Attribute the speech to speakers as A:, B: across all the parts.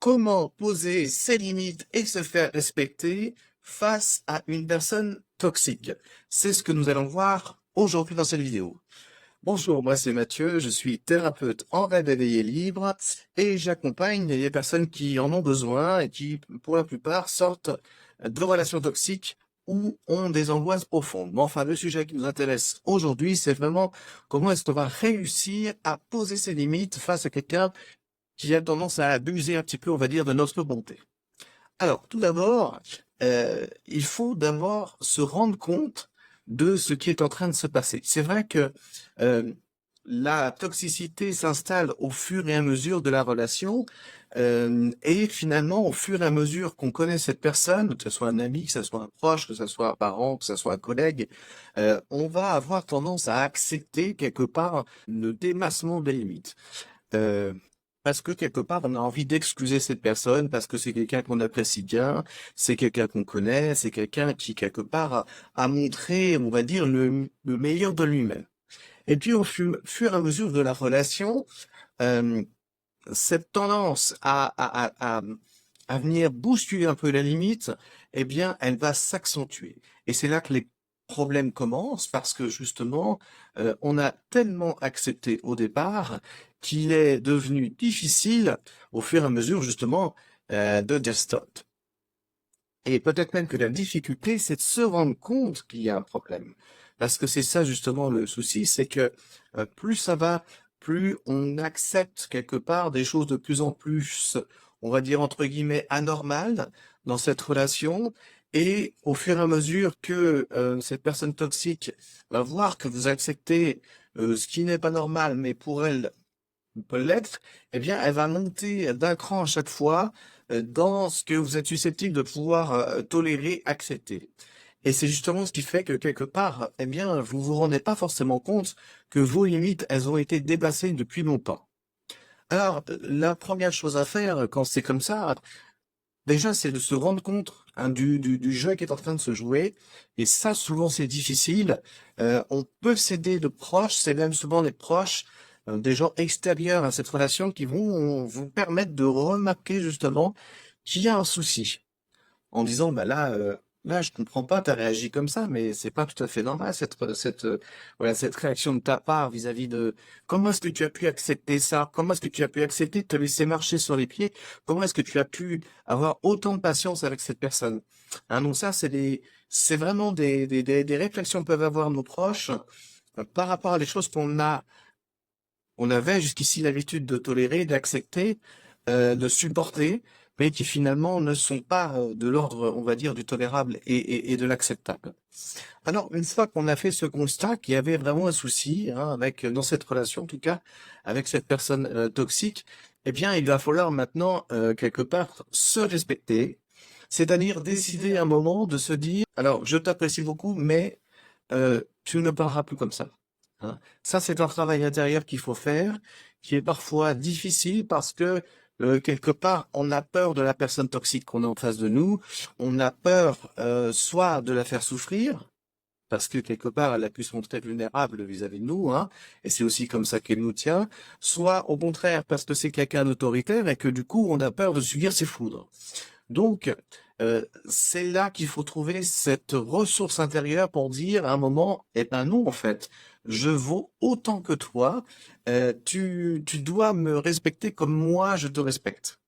A: Comment poser ses limites et se faire respecter face à une personne toxique? C'est ce que nous allons voir aujourd'hui dans cette vidéo. Bonjour, moi c'est Mathieu, je suis thérapeute en rêve éveillé libre et j'accompagne les personnes qui en ont besoin et qui, pour la plupart, sortent de relations toxiques ou ont des angoisses profondes. Mais enfin, le sujet qui nous intéresse aujourd'hui, c'est vraiment comment est-ce qu'on va réussir à poser ses limites face à quelqu'un qui a tendance à abuser un petit peu, on va dire, de notre bonté. Alors, tout d'abord, il faut d'abord se rendre compte de ce qui est en train de se passer. C'est vrai que euh, la toxicité s'installe au fur et à mesure de la relation, et finalement, au fur et à mesure qu'on connaît cette personne, que ce soit un ami, que ce soit un proche, que ce soit un parent, que ce soit un collègue, on va avoir tendance à accepter quelque part le démassement des limites. Euh, Parce que quelque part, on a envie d'excuser cette personne, parce que c'est quelqu'un qu'on apprécie bien, c'est quelqu'un qu'on connaît, c'est quelqu'un qui, quelque part, a montré, on va dire, le meilleur de lui-même. Et puis, au fur et à mesure de la relation, euh, cette tendance à venir bousculer un peu la limite, eh bien, elle va s'accentuer. Et c'est là que les problèmes commencent, parce que justement, on a tellement accepté au départ qu'il est devenu difficile, au fur et à mesure, justement, de dire stop. Et peut-être même que la difficulté, c'est de se rendre compte qu'il y a un problème. Parce que c'est ça justement le souci, c'est que plus ça va, plus on accepte quelque part des choses de plus en plus, on va dire entre guillemets, anormales dans cette relation. Et au fur et à mesure que cette personne toxique va voir que vous acceptez ce qui n'est pas normal, mais pour elle peut l'être, eh bien, elle va monter d'un cran à chaque fois dans ce que vous êtes susceptible de pouvoir tolérer, accepter. Et c'est justement ce qui fait que quelque part, eh bien, vous vous rendez pas forcément compte que vos limites, elles ont été dépassées depuis longtemps. Alors, la première chose à faire quand c'est comme ça, déjà, c'est de se rendre compte du jeu qui est en train de se jouer. Et ça, souvent, c'est difficile. On peut s'aider de proches, c'est même souvent les proches, des gens extérieurs à cette relation qui vont vous permettre de remarquer justement qu'il y a un souci en disant bah là je comprends pas, t'as réagi comme ça, mais c'est pas tout à fait normal voilà cette réaction de ta part vis-à-vis de comment est-ce que tu as pu accepter ça, comment est-ce que tu as pu accepter de te laisser marcher sur les pieds, comment est-ce que tu as pu avoir autant de patience avec cette personne. Hein, donc ça c'est vraiment des réflexions que peuvent avoir nos proches par rapport à des choses on avait jusqu'ici l'habitude de tolérer, d'accepter, de supporter, mais qui finalement ne sont pas de l'ordre, on va dire, du tolérable et de l'acceptable. Alors, une fois qu'on a fait ce constat qu'il y avait vraiment un souci, hein, avec, dans cette relation, en tout cas, avec cette personne toxique, eh bien, il va falloir maintenant, quelque part, se respecter, c'est-à-dire décider un moment de se dire, alors, je t'apprécie beaucoup, mais tu ne parleras plus comme ça. Hein. Ça, c'est un travail intérieur qu'il faut faire, qui est parfois difficile parce que quelque part, on a peur de la personne toxique qu'on a en face de nous, on a peur soit de la faire souffrir, parce que quelque part, elle a pu se montrer vulnérable vis-à-vis de nous, hein, et c'est aussi comme ça qu'elle nous tient, soit au contraire parce que c'est quelqu'un d'autoritaire et que du coup, on a peur de subir ses foudres. Donc, c'est là qu'il faut trouver cette ressource intérieure pour dire à un moment, eh ben non, en fait, je vaux autant que toi, tu dois me respecter comme moi je te respecte.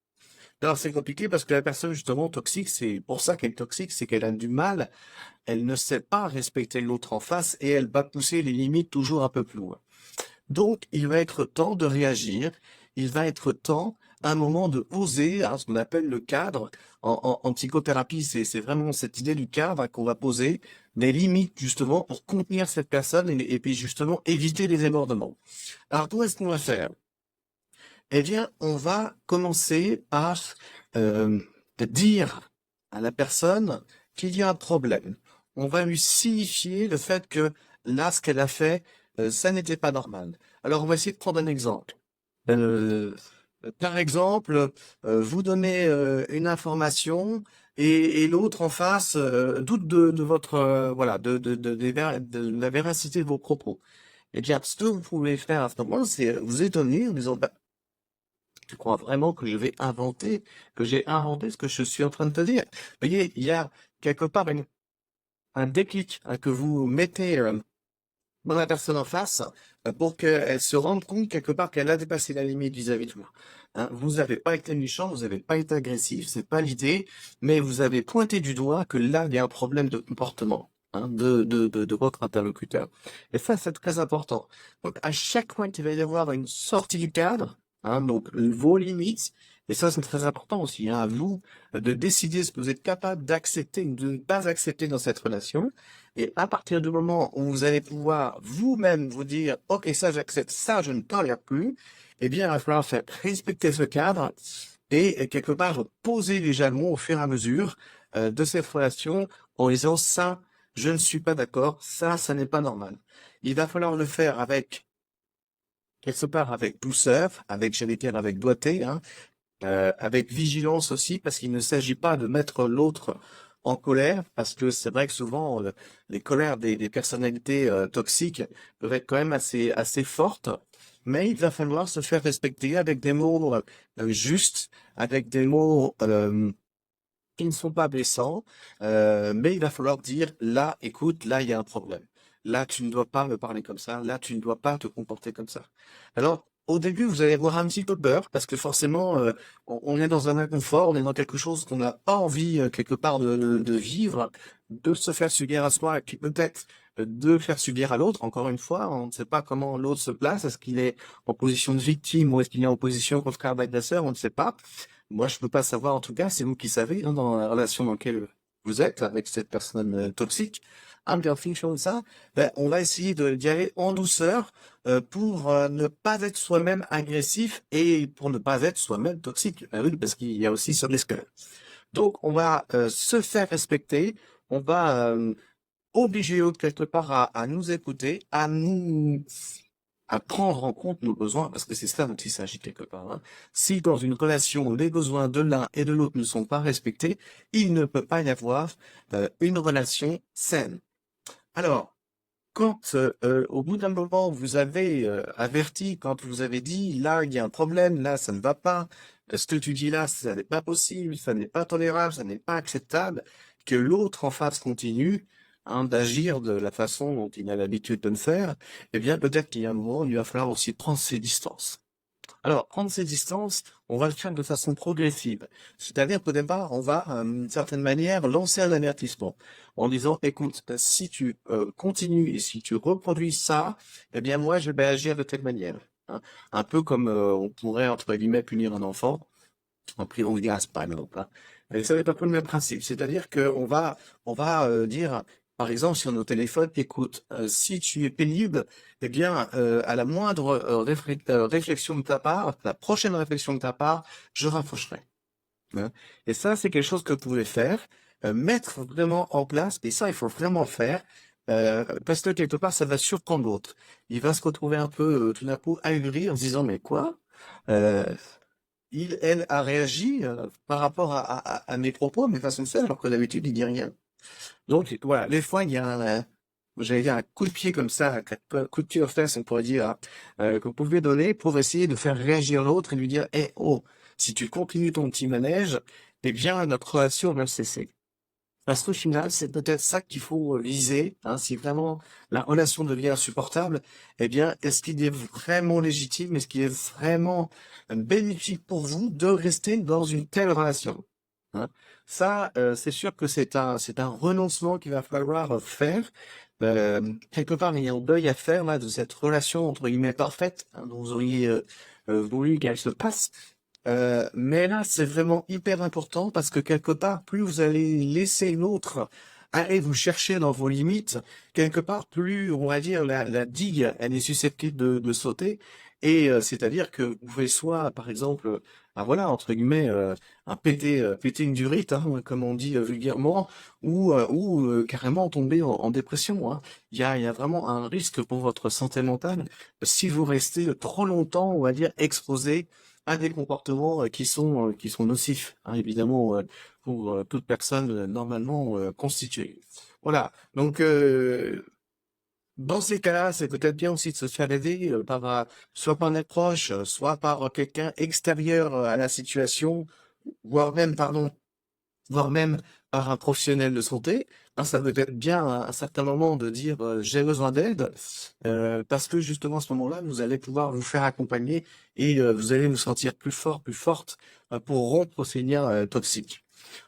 A: Alors c'est compliqué parce que la personne justement toxique, c'est pour ça qu'elle est toxique, c'est qu'elle a du mal, elle ne sait pas respecter l'autre en face et elle va pousser les limites toujours un peu plus loin. Donc, il va être temps de réagir. Il va être temps, à un moment, de oser, hein, ce qu'on appelle le cadre. En psychothérapie, c'est vraiment cette idée du cadre hein, qu'on va poser, des limites, justement, pour contenir cette personne et puis, justement, éviter les débordements. Alors, comment est-ce qu'on va faire? Eh bien, on va commencer par euh, dire à la personne qu'il y a un problème. On va lui signifier le fait que là, ce qu'elle a fait, ça n'était pas normal. Alors, on va essayer de prendre un exemple. Euh, Par exemple, vous donnez une information et l'autre en face doute de votre voilà de la véracité de vos propos. Eh bien, ce que vous pouvez faire à ce moment, c'est vous étonner en disant, bah, Tu crois vraiment que que j'ai inventé ce que je suis en train de te dire? Vous voyez, il y a quelque part un déclic que vous mettez dans la personne en face pour qu'elle se rende compte quelque part qu'elle a dépassé la limite vis-à-vis de vous. Hein, vous n'avez pas été méchant, vous n'avez pas été agressif, c'est pas l'idée, mais vous avez pointé du doigt que là, il y a un problème de comportement. Hein, de votre interlocuteur. Et ça, c'est très important. Donc, à chaque fois qu'il va y avoir une sortie du cadre, hein, donc vos limites, et ça, c'est très important aussi, hein, à vous de décider ce que vous êtes capable d'accepter ou de ne pas accepter dans cette relation. Et à partir du moment où vous allez pouvoir vous-même vous dire, OK, ça j'accepte, ça je ne tolère plus, eh bien, il va falloir faire respecter ce cadre et quelque part poser les jalons au fur et à mesure de cette relation en disant, ça, je ne suis pas d'accord, ça n'est pas normal. Il va falloir le faire avec, quelque part, avec douceur, avec, j'allais dire, avec doigté, hein, avec vigilance aussi, parce qu'il ne s'agit pas de mettre l'autre en colère, parce que c'est vrai que souvent les colères des personnalités toxiques peuvent être quand même assez fortes, mais il va falloir se faire respecter avec des mots justes, avec des mots qui ne sont pas blessants, mais il va falloir dire là, écoute, là il y a un problème. Là, tu ne dois pas me parler comme ça. Là, tu ne dois pas te comporter comme ça. Alors, au début, vous allez avoir un petit peu peur parce que forcément, on est dans un inconfort, on est dans quelque chose qu'on n'a pas envie quelque part de vivre, de se faire subir à soi et puis peut-être de faire subir à l'autre. Encore une fois, on ne sait pas comment l'autre se place. Est-ce qu'il est en position de victime ou est-ce qu'il est en position contre un agresseur? On ne sait pas. Moi, je peux pas savoir, en tout cas, c'est vous qui savez, hein, dans la relation dans laquelle vous êtes avec cette personne toxique. En fonction de ça, ben, on va essayer d'y aller en douceur pour ne pas être soi-même agressif et pour ne pas être soi-même toxique. Ben oui, parce qu'il y a aussi ce risque. Donc, on va se faire respecter, on va obliger l'autre quelque part à nous écouter, à prendre en compte nos besoins, parce que c'est ça dont il s'agit quelque part. Hein. Si dans une relation, les besoins de l'un et de l'autre ne sont pas respectés, il ne peut pas y avoir une relation saine. Alors, quand au bout d'un moment, vous avez averti, quand vous avez dit, là, il y a un problème, là, ça ne va pas, ce que tu dis là, ça n'est pas possible, ça n'est pas tolérable, ça n'est pas acceptable, que l'autre en face continue hein, d'agir de la façon dont il a l'habitude de le faire, eh bien, peut-être qu'il y a un moment où il va falloir aussi prendre ses distances. Alors, prendre ces distances, on va le faire de façon progressive. C'est-à-dire qu'au départ, on va, d'une certaine manière, lancer un avertissement en disant, écoute, si tu continues et si tu reproduis ça, eh bien moi, je vais agir de telle manière. Hein. Un peu comme on pourrait, entre guillemets, punir un enfant en prison de glace, par exemple. Hein. Et ça va être un peu le même principe. C'est-à-dire on va dire, par exemple, sur nos téléphones, écoute, si tu es pénible, eh bien, à la moindre réflexion de ta part, la prochaine réflexion de ta part, je rapprocherai. Hein. Et ça, c'est quelque chose que vous pouvez faire, mettre vraiment en place, et ça, il faut vraiment le faire, parce que quelque part, ça va surprendre l'autre. Il va se retrouver un peu, tout d'un coup, ahuri en se disant, mais quoi? Euh, elle a réagi par rapport à mes propos, à mes façons de faire, alors que d'habitude, il dit rien. Donc, voilà, des fois, il y a j'allais dire un coup de pied comme ça, un coup de pied aux fesses, on pourrait dire, que vous pouvez donner pour essayer de faire réagir l'autre et lui dire, eh, oh, si tu continues ton petit manège, eh bien, notre relation va cesser. Parce qu'au final, c'est peut-être ça qu'il faut viser. Hein, si vraiment la relation devient insupportable, eh bien, est-ce qu'il est vraiment légitime, est-ce qu'il est vraiment bénéfique pour vous de rester dans une telle relation? Hein. Ça, c'est sûr que c'est un renoncement qu'il va falloir faire. Quelque part, il y a un deuil à faire là de cette relation entre guillemets parfaite hein, dont vous auriez voulu qu'elle se passe. Mais là, c'est vraiment hyper important parce que quelque part, plus vous allez laisser l'autre aller vous chercher dans vos limites, quelque part, plus, on va dire, la digue, elle est susceptible de sauter. Et c'est-à-dire que vous pouvez soit, par exemple, ah voilà, entre guillemets, un péter une durite, hein, comme on dit vulgairement, ou carrément tomber en dépression. Hein. Il y a vraiment un risque pour votre santé mentale si vous restez trop longtemps, on va dire, exposé à des comportements qui sont nocifs, hein, évidemment, pour toute personne normalement constituée. Voilà. Donc, Dans ces cas-là, c'est peut-être bien aussi de se faire aider par soit par un proche, soit par quelqu'un extérieur à la situation, voire même, pardon, voire même par un professionnel de santé. Hein, ça peut être bien à un certain moment de dire j'ai besoin d'aide, parce que justement à ce moment-là, vous allez pouvoir vous faire accompagner et vous allez vous sentir plus fort, plus forte pour rompre ces liens toxiques.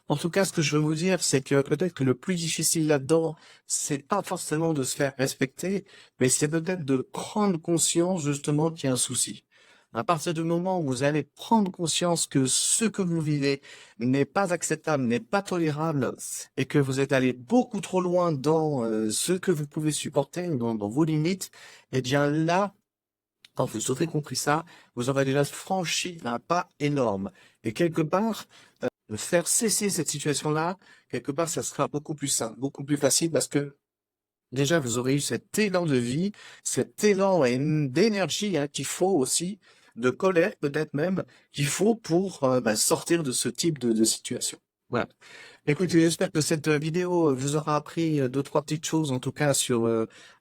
A: En tout cas, ce que je veux vous dire, c'est que peut-être que le plus difficile là-dedans, c'est pas forcément de se faire respecter, mais c'est peut-être de prendre conscience justement qu'il y a un souci. À partir du moment où vous allez prendre conscience que ce que vous vivez n'est pas acceptable, n'est pas tolérable, et que vous êtes allé beaucoup trop loin dans ce que vous pouvez supporter, dans vos limites, eh bien là, quand vous aurez compris ça, vous aurez déjà franchi un pas énorme. Et quelque part, de faire cesser cette situation-là, quelque part, ça sera beaucoup plus simple, beaucoup plus facile parce que déjà, vous aurez eu cet élan de vie, cet élan d'énergie qu'il faut aussi, de colère peut-être même, qu'il faut pour sortir de ce type de situation. Voilà. Écoutez, j'espère que cette vidéo vous aura appris deux, trois petites choses, en tout cas, sur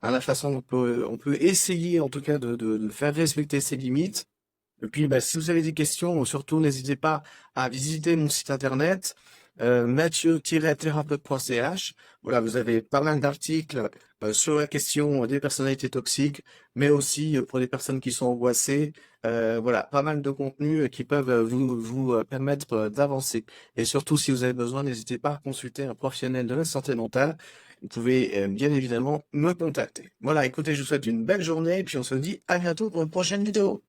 A: la façon dont on peut essayer, en tout cas, de faire respecter ses limites. Et puis, si vous avez des questions, surtout, n'hésitez pas à visiter mon site internet, mathieu-thérapeute.ch. Voilà, vous avez pas mal d'articles sur la question des personnalités toxiques, mais aussi pour les personnes qui sont angoissées. Voilà, pas mal de contenus qui peuvent vous permettre d'avancer. Et surtout, si vous avez besoin, n'hésitez pas à consulter un professionnel de la santé mentale. Vous pouvez bien évidemment me contacter. Voilà, écoutez, je vous souhaite une belle journée et puis on se dit à bientôt pour une prochaine vidéo.